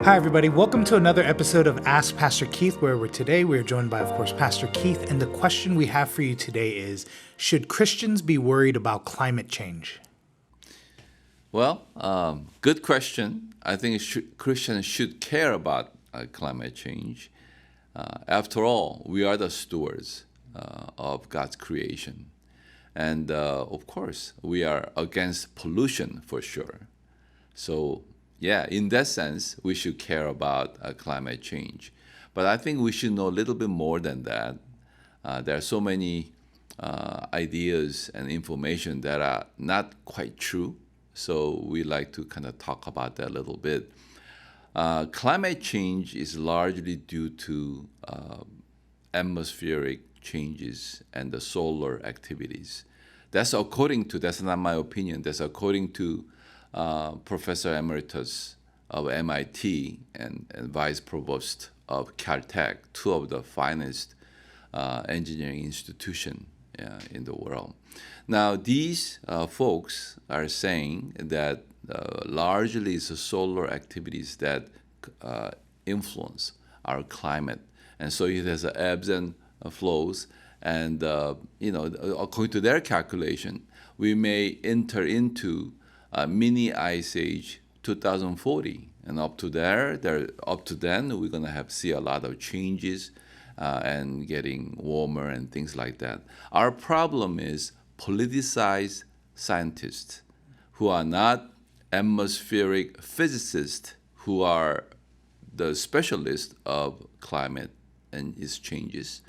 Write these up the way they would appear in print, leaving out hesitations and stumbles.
Hi, everybody. Welcome to another episode of Ask Pastor Keith, where today we're joined by, of course, Pastor Keith. And the question we have for you today is, should Christians be worried about climate change? Well, good question. I think Christians should care about climate change. After all, we are the stewards of God's creation. And of course, we are against pollution for sure. So, yeah, in that sense, we should care about climate change. But I think we should know a little bit more than that. There are so many ideas and information that are not quite true. So we like to kind of talk about that a little bit. Climate change is largely due to atmospheric changes and the solar activities. That's not my opinion, that's according to Professor Emeritus of MIT and Vice Provost of Caltech, two of the finest engineering institutions in the world. Now, these folks are saying that largely it's the solar activities that influence our climate. And so it has ebbs and flows. And, according to their calculation, we may enter into a mini ice age 2040. And up to then, we're going to see a lot of changes and getting warmer and things like that. Our problem is politicized scientists who are not atmospheric physicists, who are the specialists of climate and its changes,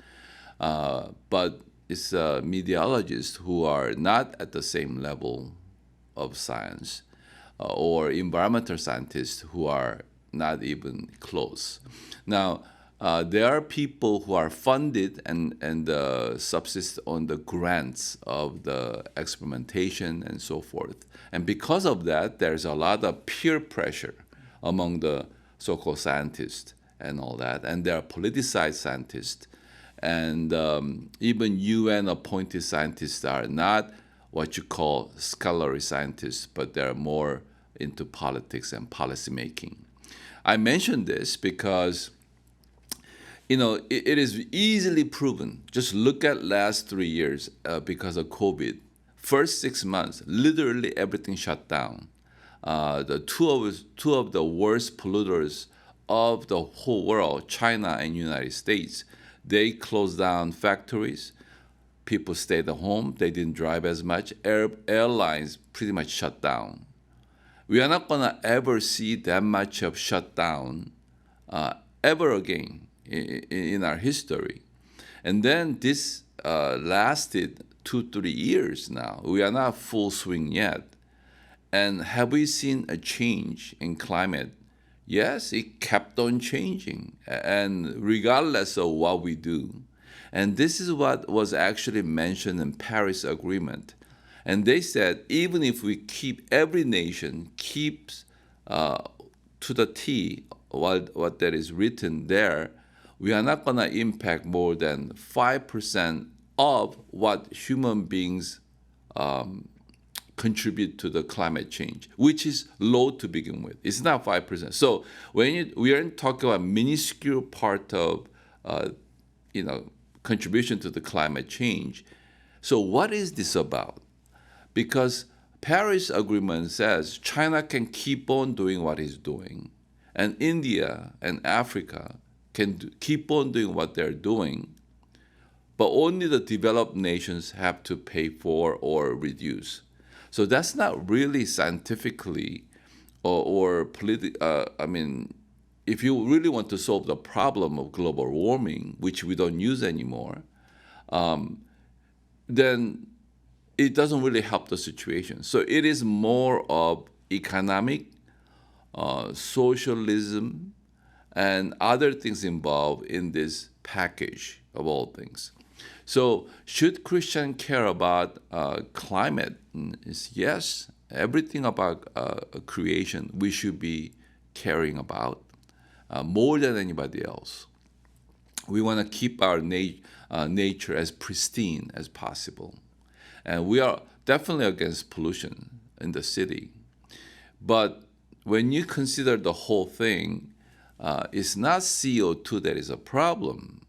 but it's meteorologists who are not at the same level of science, or environmental scientists who are not even close. Now, there are people who are funded and subsist on the grants of the experimentation and so forth. And because of that, there's a lot of peer pressure among the so-called scientists and all that. And there are politicized scientists. And even UN appointed scientists are not what you call scholarly scientists, but they're more into politics and policy making. I mention this because it is easily proven. Just look at last 3 years because of COVID. First 6 months, literally everything shut down. The two of the worst polluters of the whole world, China and United States, they closed down factories. People stayed at home. They didn't drive as much. Airlines pretty much shut down. We are not going to ever see that much of shutdown ever again in our history. And then this lasted 2-3 years now. We are not full swing yet. And have we seen a change in climate? Yes, it kept on changing, and regardless of what we do. And this is what was actually mentioned in Paris Agreement. And they said even if we every nation keeps to the T what that is written there, we are not going to impact more than 5% of what human beings contribute to the climate change, which is low to begin with. It's not 5%. So when we are talking about minuscule part of, contribution to the climate change. So what is this about? Because Paris Agreement says China can keep on doing what it's doing, and India and Africa can keep on doing what they're doing, but only the developed nations have to pay for or reduce. So that's not really scientifically or political. If you really want to solve the problem of global warming, which we don't use anymore, then it doesn't really help the situation. So it is more of economic, socialism, and other things involved in this package of all things. So should Christian care about climate? Yes, everything about creation we should be caring about more than anybody else. We want to keep our nature as pristine as possible. And we are definitely against pollution in the city. But when you consider the whole thing, it's not CO2 that is a problem.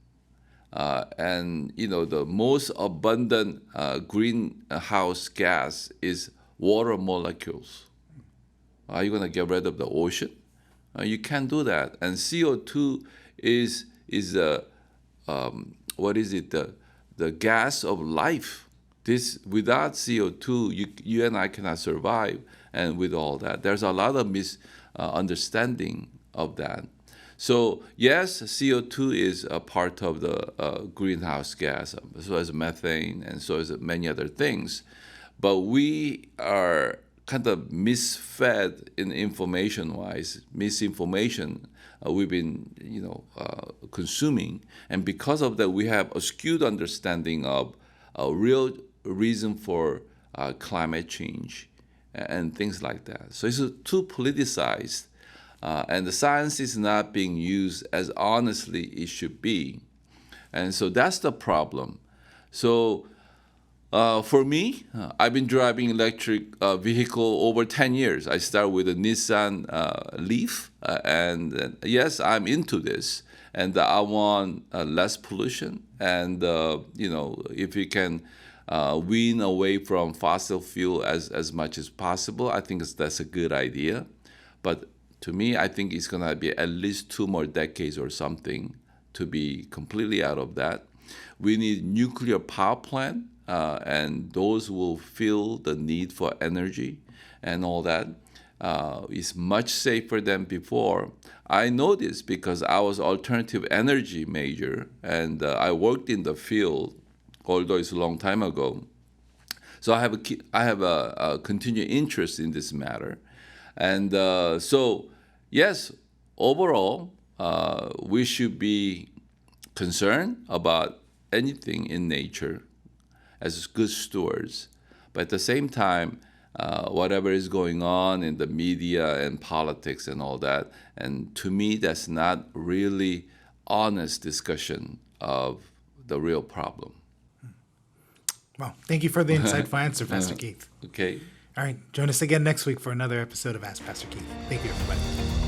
And the most abundant greenhouse gas is water molecules. Are you going to get rid of the ocean? You can't do that. And CO2 is what is it? The gas of life. This without CO2, you and I cannot survive. And with all that, there's a lot of misunderstanding of that. So yes, CO2 is a part of the greenhouse gas, so is methane, and so is many other things. But we are kind of misfed in information-wise, misinformation we've been, consuming, and because of that, we have a skewed understanding of a real reason for climate change and things like that. So it's too politicized, and the science is not being used as honestly it should be, and so that's the problem. So. For me, I've been driving electric vehicle over 10 years. I started with a Nissan Leaf, and yes, I'm into this, and I want less pollution. And if we can wean away from fossil fuel as much as possible, I think that's a good idea. But to me, I think it's going to be at least 2 more decades or something to be completely out of that. We need nuclear power plant. And those will feel the need for energy and all that. Is much safer than before. I know this because I was alternative energy major, and I worked in the field, although it's a long time ago. So I have a continued interest in this matter, and so yes, overall, we should be concerned about anything in nature as good stewards. But at the same time, whatever is going on in the media and politics and all that, and to me, that's not really honest discussion of the real problem. Well, thank you for the insightful answer, Pastor Keith. Okay. All right, join us again next week for another episode of Ask Pastor Keith. Thank you, everybody.